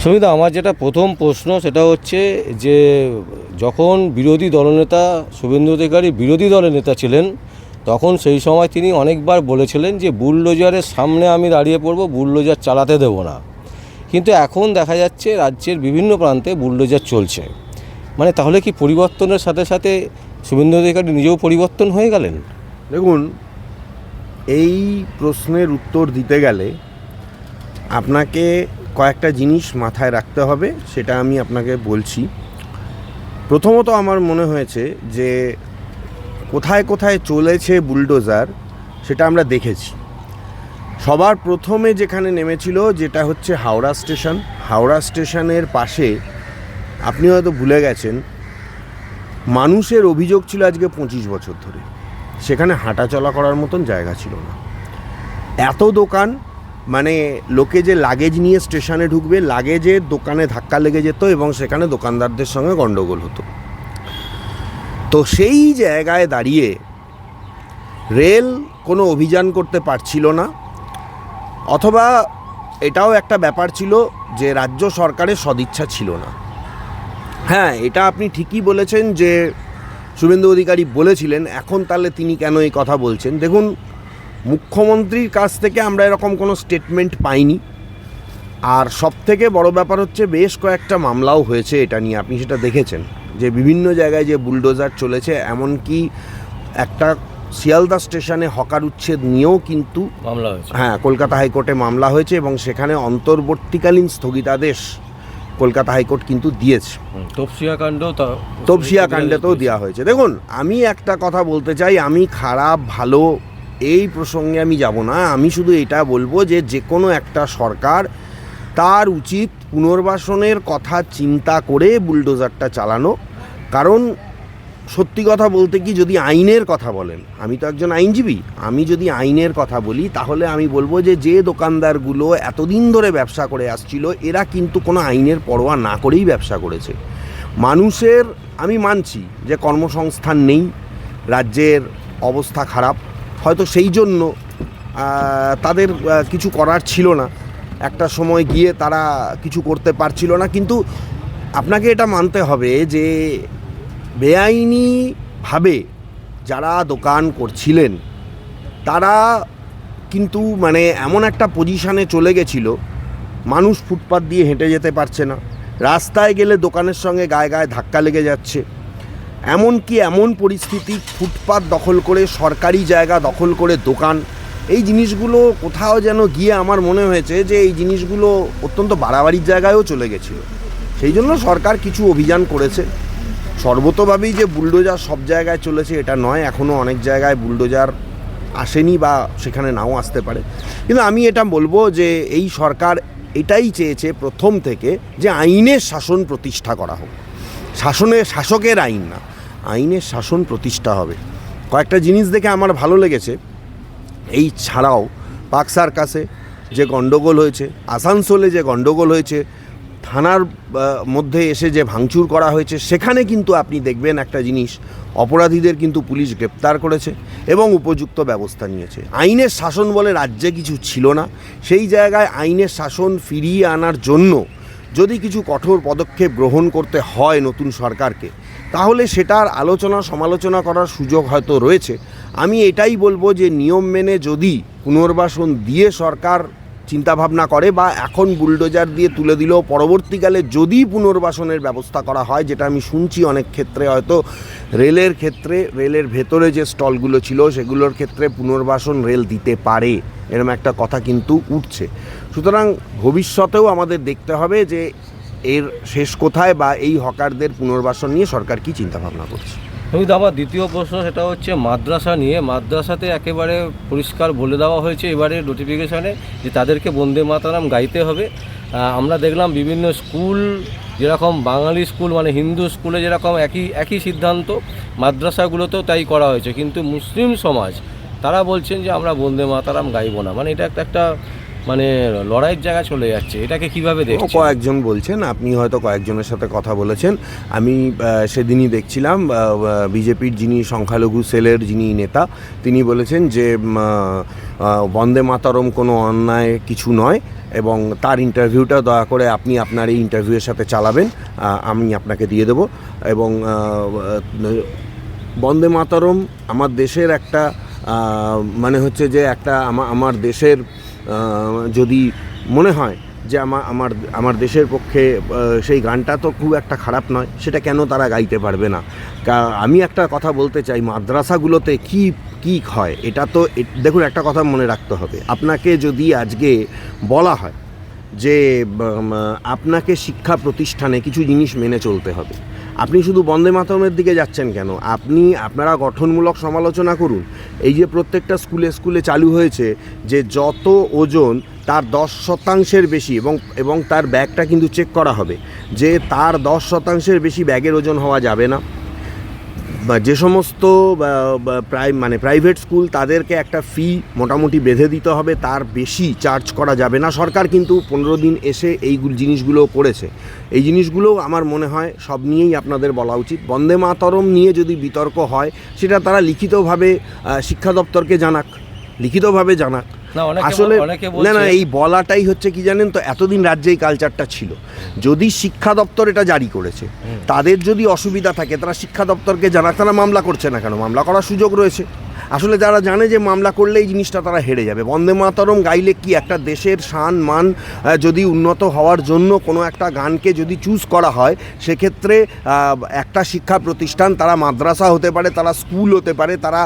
সুমিতা, আমার যেটা প্রথম প্রশ্ন সেটা হচ্ছে যে যখন বিরোধী দলনেতা শুভেন্দু অধিকারী বিরোধী দলের নেতা ছিলেন, তখন সেই সময় তিনি অনেকবার বলেছিলেন যে বুলডোজারের সামনে আমি দাঁড়িয়ে পড়ব, বুলডোজার চালাতে দেব না। কিন্তু এখন দেখা যাচ্ছে রাজ্যের বিভিন্ন প্রান্তে বুলডোজার চলছে। মানে তাহলে কি পরিবর্তনের সাথে সাথে শুভেন্দু অধিকারী নিজেও পরিবর্তন হয়ে গেলেন? দেখুন, এই প্রশ্নের উত্তর দিতে গেলে আপনাকে কয়েকটা জিনিস মাথায় রাখতে হবে, সেটা আমি আপনাকে বলছি। প্রথমত আমার মনে হয়েছে যে কোথায় কোথায় চলেছে বুলডোজার সেটা আমরা দেখেছি। সবার প্রথমে যেখানে নেমেছিল যেটা হচ্ছে হাওড়া স্টেশন। হাওড়া স্টেশনের পাশে আপনি হয়তো ভুলে গেছেন, মানুষের অভিযোগ ছিল আজকে 25 বছর ধরে সেখানে হাঁটা চলা করার মতন জায়গা ছিল না। এত দোকান, মানে লোকে যে লাগেজ নিয়ে স্টেশনে ঢুকবে, লাগেজের দোকানে ধাক্কা লেগে যেত এবং সেখানে দোকানদারদের সঙ্গে গণ্ডগোল হতো। তো সেই জায়গায় দাঁড়িয়ে রেল কোনো অভিযান করতে পারছিল না, অথবা এটাও একটা ব্যাপার ছিল যে রাজ্য সরকারের সদিচ্ছা ছিল না। হ্যাঁ, এটা আপনি ঠিকই বলেছেন যে শুভেন্দু অধিকারী বলেছিলেন, এখন তাহলে তিনি কেন এই কথা বলছেন? দেখুন, মুখ্যমন্ত্রীর কাছ থেকে আমরা এরকম কোনো স্টেটমেন্ট পাইনি। আর সবথেকে বড় ব্যাপার হচ্ছে বেশ কয়েকটা মামলাও হয়েছে এটা নিয়ে, আপনি সেটা দেখেছেন যে বিভিন্ন জায়গায় যে বুলডোজার চলেছে, এমনকি একটা শিয়ালদা স্টেশনে হকার উচ্ছেদ নিয়েও কিন্তু মামলা হয়েছে। হ্যাঁ, কলকাতা হাইকোর্টে মামলা হয়েছে এবং সেখানে অন্তর্বর্তীকালীন স্থগিতাদেশ কলকাতা হাইকোর্ট কিন্তু দিয়েছে। তপসিয়া কাণ্ডেতেও দেওয়া হয়েছে। দেখুন, আমি একটা কথা বলতে চাই, আমি খারাপ ভালো এই প্রসঙ্গে আমি যাব না। আমি শুধু এটা বলবো যে যে কোনো একটা সরকার তার উচিত পুনর্বাসনের কথা চিন্তা করে বুলডোজারটা চালানো। কারণ সত্যি কথা বলতে কি, যদি আইনের কথা বলেন, আমি তো একজন আইনজীবী, আমি যদি আইনের কথা বলি তাহলে আমি বলবো যে যে দোকানদারগুলো এতদিন ধরে ব্যবসা করে আসছিল, এরা কিন্তু কোনো আইনের পরোয়া না করেই ব্যবসা করেছে। মানুষের, আমি মানছি যে কর্মসংস্থান নেই, রাজ্যের অবস্থা খারাপ, হয়তো সেই জন্য তাদের কিছু করার ছিল না, একটা সময় গিয়ে তারা কিছু করতে পারছিল না। কিন্তু আপনাকে এটা মানতে হবে যে বেআইনিভাবে যারা দোকান করছিলেন তারা কিন্তু মানে এমন একটা পজিশানে চলে গেছিল, মানুষ ফুটপাত দিয়ে হেঁটে যেতে পারছে না, রাস্তায় গেলে দোকানের সঙ্গে গায়ে গায়ে ধাক্কা লেগে যাচ্ছে। এমনকি এমন পরিস্থিতি, ফুটপাত দখল করে, সরকারি জায়গা দখল করে দোকান, এই জিনিসগুলো কোথাও যেন গিয়ে আমার মনে হয়েছে যে এই জিনিসগুলো অত্যন্ত বাড়াবাড়ির জায়গায়ও চলে গেছিলো। সেই জন্য সরকার কিছু অভিযান করেছে। সর্বতভাবেই যে বুলডোজার সব জায়গায় চলেছে এটা নয়, এখনও অনেক জায়গায় বুলডোজার আসেনি বা সেখানে নাও আসতে পারে। কিন্তু আমি এটা বলবো যে এই সরকার এটাই চেয়েছে প্রথম থেকে যে আইনের শাসন প্রতিষ্ঠা করা হোক। শাসকের আইন না, আইনের শাসন প্রতিষ্ঠা হবে। কয়েকটা জিনিস দেখে আমার ভালো লেগেছে। এই ছাড়াও পার্ক সার্কাসে যে গণ্ডগোল হয়েছে, আসানসোলে যে গণ্ডগোল হয়েছে, থানার মধ্যে এসে যে ভাঙচুর করা হয়েছে, সেখানে কিন্তু আপনি দেখবেন একটা জিনিস, অপরাধীদের কিন্তু পুলিশ গ্রেপ্তার করেছে এবং উপযুক্ত ব্যবস্থা নিয়েছে। আইনের শাসন বলে রাজ্যে কিছু ছিল না। সেই জায়গায় আইনের শাসন ফিরিয়ে আনার জন্য যদি কিছু কঠোর পদক্ষেপ গ্রহণ করতে হয় নতুন সরকারকে, তাহলে সেটার আলোচনা সমালোচনা করার সুযোগ হয়তো রয়েছে। আমি এটাই বলবো যে নিয়ম মেনে যদি পুনর্বাসন দিয়ে সরকার চিন্তাভাবনা করে, বা এখন বুলডোজার দিয়ে তুলে দিলেও পরবর্তীকালে যদি পুনর্বাসনের ব্যবস্থা করা হয়, যেটা আমি শুনছি অনেক ক্ষেত্রে, হয়তো রেলের ক্ষেত্রে, রেলের ভেতরে যে স্টলগুলো ছিল সেগুলোর ক্ষেত্রে পুনর্বাসন রেল দিতে পারে, এরকম একটা কথা কিন্তু উঠছে। সুতরাং ভবিষ্যতেও আমাদের দেখতে হবে যে এর শেষ কোথায়, বা এই হকারদের পুনর্বাসন নিয়ে সরকার কী চিন্তাভাবনা করছে। কিন্তু আমার দ্বিতীয় প্রশ্ন সেটা হচ্ছে মাদ্রাসা নিয়ে। মাদ্রাসাতে একেবারে পরিষ্কার বলে দেওয়া হয়েছে এবারে নোটিফিকেশানে যে তাদেরকে বন্দে মাতরম গাইতে হবে। আমরা দেখলাম বিভিন্ন স্কুল, যেরকম বাঙালি স্কুল মানে হিন্দু স্কুলে যেরকম একই সিদ্ধান্ত, মাদ্রাসাগুলোতেও তাই করা হয়েছে। কিন্তু মুসলিম সমাজ তারা বলছেন যে আমরা বন্দে মাতরম গাইব না। মানে এটা একটা মানে লড়াইয়ের জায়গা চলে যাচ্ছে। এটাকে কিভাবে দেখছেন? কয়েকজন বলছেন, আপনি হয়তো কয়েকজনের সাথে কথা বলেছেন। আমি সেদিনই দেখছিলাম বিজেপির যিনি সংখ্যালঘু সেলের যিনি নেতা, তিনি বলেছেন যে বন্দে মাতরম কোনো অন্যায় কিছু নয়, এবং তার ইন্টারভিউটা দয়া করে আপনি আপনার এই ইন্টারভিউয়ের সাথে চালাবেন, আমি আপনাকে দিয়ে দেবো। এবং বন্দে মাতরম আমার দেশের একটা মানে হচ্ছে যে একটা আমার দেশের যদি মনে হয় যে আমার দেশের পক্ষে সেই গানটা তো খুব একটা খারাপ নয়, সেটা কেন তারা গাইতে পারবে না? আমি একটা কথা বলতে চাই, মাদ্রাসাগুলোতে কি হয় এটা তো দেখুন, একটা কথা মনে রাখতে হবে, আপনাকে যদি আজকে বলা হয় যে আপনাকে শিক্ষা প্রতিষ্ঠানে কিছু জিনিস মেনে চলতে হবে, আপনি শুধু বন্দে মাতরমের দিকে যাচ্ছেন কেন? আপনারা গঠনমূলক সমালোচনা করুন। এই যে প্রত্যেকটা স্কুলে চালু হয়েছে যে যত ওজন তার 10% বেশি, এবং তার ব্যাগটা কিন্তু চেক করা হবে যে তার 10% বেশি ব্যাগের ওজন হওয়া যাবে না। যে সমস্ত প্রাইভেট স্কুল, তাদেরকে একটা ফি মোটামুটি বেঁধে দিতে হবে, তার বেশি চার্জ করা যাবে না। সরকার কিন্তু 15 দিন এসে এই জিনিসগুলো করেছে। এই জিনিসগুলো আমার মনে হয় সব নিয়েই আপনাদের বলা উচিত। বন্দে মাতরম নিয়ে যদি বিতর্ক হয়, সেটা তারা লিখিতভাবে শিক্ষা দপ্তরকে জানাক, আসলে না, এই বলাটাই হচ্ছে কি জানেন তো, এতদিন রাজ্যে এই কালচারটা ছিল। যদি শিক্ষা দপ্তর এটা জারি করেছে, তাদের যদি অসুবিধা থাকে তারা শিক্ষা দপ্তরকে জানাক। তারা মামলা করছে না কেন? মামলা করার সুযোগ রয়েছে। আসলে যারা জানে যে মামলা করলে এই জিনিসটা তারা হেরে যাবে। বন্দে মাতরম গাইলে কি একটা দেশের শান মান যদি উন্নত হওয়ার জন্য কোনো একটা গানকে যদি চুজ করা হয়, সেক্ষেত্রে একটা শিক্ষা প্রতিষ্ঠান, তারা মাদ্রাসা হতে পারে, তারা স্কুল হতে পারে, তারা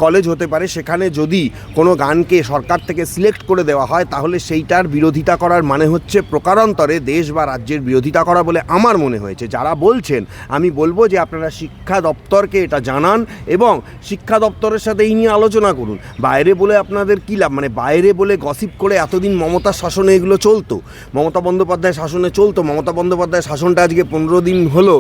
কলেজ হতে পারে, সেখানে যদি কোনো গানকে সরকার থেকে সিলেক্ট করে দেওয়া হয়, তাহলে সেইটার বিরোধিতা করার মানে হচ্ছে প্রকারান্তরে দেশ বা রাজ্যের বিরোধিতা করা বলে আমার মনে হয়েছে। যারা বলছেন, আমি বলবো যে আপনারা শিক্ষা দপ্তরকে এটা জানান এবং শিক্ষা দপ্তরের সাথে এই নিয়ে আলোচনা করুন। বাইরে বলে আপনাদের কী লাভ? মানে বাইরে বলে গসিপ করে এতদিন মমতার শাসনে এগুলো চলতো, মমতা বন্দ্যোপাধ্যায় শাসনে চলতো। মমতা বন্দ্যোপাধ্যায় শাসনটা আজকে 15 দিন হলো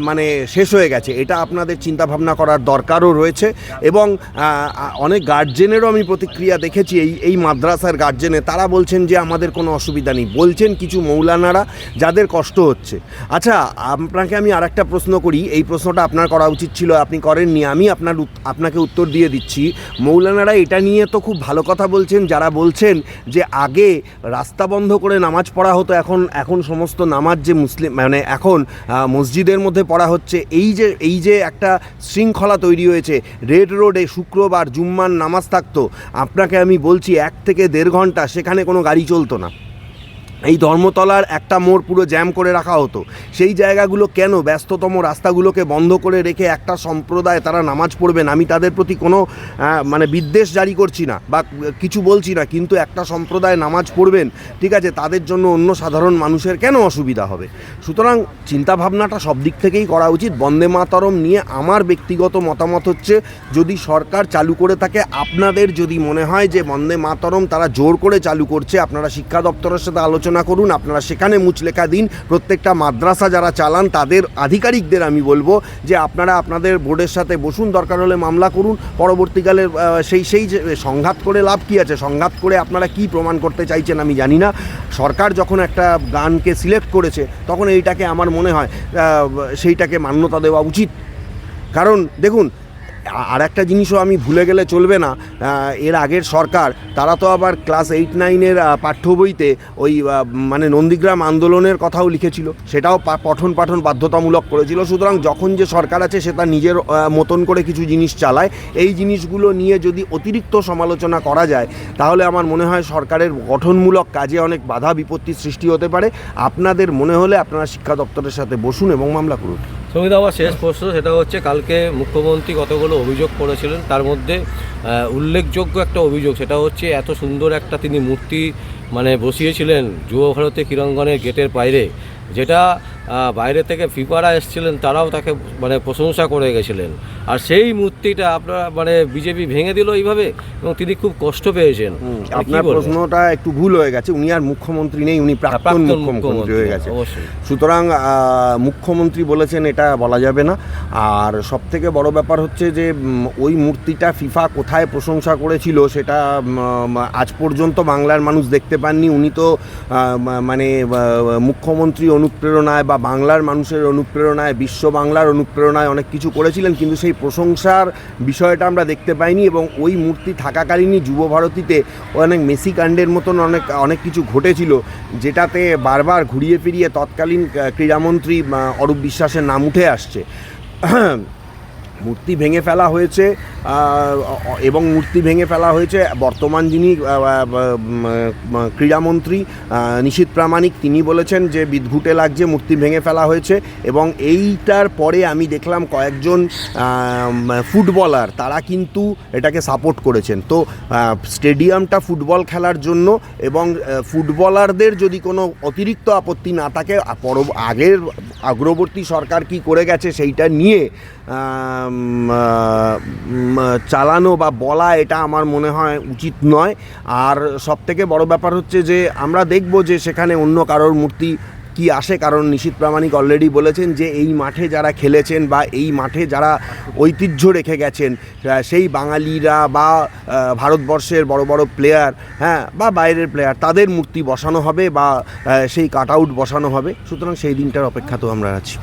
মানে শেষ হয়ে গেছে। এটা আপনাদের চিন্তাভাবনা করার দরকারও রয়েছে। এবং অনেক গার্জেনেরও আমি প্রতিক্রিয়া দেখেছি, এই মাদ্রাসার গার্জেনে, তারা বলছেন যে আমাদের কোনো অসুবিধা নেই। বলছেন কিছু মৌলানারা, যাদের কষ্ট হচ্ছে। আচ্ছা, আপনাকে আমি আর একটা প্রশ্ন করি, এই প্রশ্নটা আপনার করা উচিত ছিল, আপনি করেননি, আমি আপনাকে উত্তর দিয়ে দিচ্ছি। মৌলানারা এটা নিয়ে তো খুব ভালো কথা বলছেন, যারা বলছেন যে আগে রাস্তা বন্ধ করে নামাজ পড়া হতো, এখন সমস্ত নামাজ যে মুসলিম মানে এখন মসজিদের মধ্যে পড়া হচ্ছে। এই যে একটা শৃঙ্খলা তৈরি হয়েছে, রেড রোডে শুক্রবার জুম্মার নামাজ থাকতো, আপনাকে আমি বলছি 1 থেকে 1.5 ঘন্টা সেখানে কোনো গাড়ি চলতো না। এই ধর্মতলার একটা মোড় পুরো জ্যাম করে রাখা হতো। সেই জায়গাগুলো কেন? ব্যস্ততম রাস্তাগুলোকে বন্ধ করে রেখে একটা সম্প্রদায় তারা নামাজ পড়বেন। আমি তাদের প্রতি কোনো মানে বিদ্বেষ জারি করছি না বা কিছু বলছি না, কিন্তু একটা সম্প্রদায় নামাজ পড়বেন, ঠিক আছে, তাদের জন্য অন্য সাধারণ মানুষের কেন অসুবিধা হবে? সুতরাং চিন্তাভাবনাটা সব দিক থেকেই করা উচিত। বন্দে মাতরম নিয়ে আমার ব্যক্তিগত মতামত হচ্ছে, যদি সরকার চালু করে থাকে, আপনাদের যদি মনে হয় যে বন্দে মাতরম তারা জোর করে চালু করছে, আপনারা শিক্ষা দপ্তরের সাথে আলোচনা করুন, আপনারা সেখানে মুচলেখা দিন। প্রত্যেকটা মাদ্রাসা যারা চালান তাদের আধিকারিকদের আমি বলবো যে আপনারা আপনাদের বোর্ডের সাথে বসুন, দরকার হলে মামলা করুন। পরবর্তীকালে সেই সংঘাত করে লাভ কী আছে? সংঘাত করে আপনারা কি প্রমাণ করতে চাইছেন আমি জানি না। সরকার যখন একটা গানকে সিলেক্ট করেছে, তখন এইটাকে আমার মনে হয় সেইটাকে মান্যতা দেওয়া উচিত। কারণ দেখুন, আর একটা জিনিসও আমি ভুলে গেলে চলবে না, এর আগের সরকার তারা তো আবার ক্লাস 8-9-এর পাঠ্য বইতে ওই মানে নন্দীগ্রাম আন্দোলনের কথাও লিখেছিল, সেটাও পঠন পাঠন বাধ্যতামূলক করেছিল। সুতরাং যখন যে সরকার আছে সে তার নিজের মতন করে কিছু জিনিস চালায়। এই জিনিসগুলো নিয়ে যদি অতিরিক্ত সমালোচনা করা যায়, তাহলে আমার মনে হয় সরকারের গঠনমূলক কাজে অনেক বাধা বিপত্তির সৃষ্টি হতে পারে। আপনাদের মনে হলে আপনারা শিক্ষা দপ্তরের সাথে বসুন এবং মামলা করুন। সঙ্গীত, আমার শেষ প্রশ্ন, সেটা হচ্ছে কালকে মুখ্যমন্ত্রী কতগুলো অভিযোগ করেছিলেন, তার মধ্যে উল্লেখযোগ্য একটা অভিযোগ, সেটা হচ্ছে এত সুন্দর একটা তিনি মূর্তি মানে বসিয়েছিলেন যুব ভারতী ক্রীড়াঙ্গনের গেটের বাইরে, যেটা বাইরে থেকে ফিফারা এসেছিলেন, তারাও তাকে মানে প্রশংসা করে গেছিলেন। আর সেই মূর্তিটা আপনারা মানে বিজেপি ভেঙে দিল এইভাবে, এবং তিনি খুব কষ্ট পেয়েছেন। আপনার প্রশ্নটা একটু ভুল হয়ে গেছে, উনি আর মুখ্যমন্ত্রী নেই, উনি প্রাক্তন মুখ্যমন্ত্রী হয়ে গেছে। সুতরাং মুখ্যমন্ত্রী বলেছেন এটা বলা যাবে না। আর সবথেকে বড় ব্যাপার হচ্ছে যে ওই মূর্তিটা ফিফা কোথায় প্রশংসা করেছিল সেটা আজ পর্যন্ত বাংলার মানুষ দেখতে পাননি। উনি তো মানে মুখ্যমন্ত্রী অনুপ্রেরণায় বা বা বাংলার মানুষের অনুপ্রেরণায়, বিশ্ব বাংলার অনুপ্রেরণায় অনেক কিছু করেছিলেন, কিন্তু সেই প্রশংসার বিষয়টা আমরা দেখতে পাইনি। এবং ওই মূর্তি থাকাকালীনই যুব ভারতীতে অনেক মেসি কাণ্ডের মতন অনেক কিছু ঘটেছিল, যেটাতে বারবার ঘুরিয়ে ফিরিয়ে তৎকালীন ক্রীড়ামন্ত্রী অরূপ বিশ্বাসের নাম উঠে আসছে। মূর্তি ভেঙে ফেলা হয়েছে, এবং মূর্তি ভেঙে ফেলা হয়েছে বর্তমান যিনি ক্রীড়ামন্ত্রী নিশীথ প্রামাণিক, তিনি বলেছেন যে বিদঘুটে লাগছে, মূর্তি ভেঙে ফেলা হয়েছে। এবং এইটার পরে আমি দেখলাম কয়েকজন ফুটবলার তারা কিন্তু এটাকে সাপোর্ট করেছেন। তো স্টেডিয়ামটা ফুটবল খেলার জন্য, এবং ফুটবলারদের যদি কোনো অতিরিক্ত আপত্তি না থাকে, আগের অগ্রবর্তী সরকার কি করে গেছে সেইটা নিয়ে চালানো বা বলা, এটা আমার মনে হয় উচিত নয়। আর সবথেকে বড় ব্যাপার হচ্ছে যে আমরা দেখব যে সেখানে অন্য কারোর মূর্তি কি আসে, কারণ নিশীথ প্রামাণিক অলরেডি বলেছেন যে এই মাঠে যারা খেলেছেন বা এই মাঠে যারা ঐতিহ্য রেখে গেছেন, সেই বাঙালিরা বা ভারতবর্ষের বড় বড় প্লেয়ার, হ্যাঁ, বা বাইরের প্লেয়ার, তাদের মূর্তি বসানো হবে বা সেই কাট আউট বসানো হবে। সুতরাং সেই দিনটার অপেক্ষা তো আমরা আছি।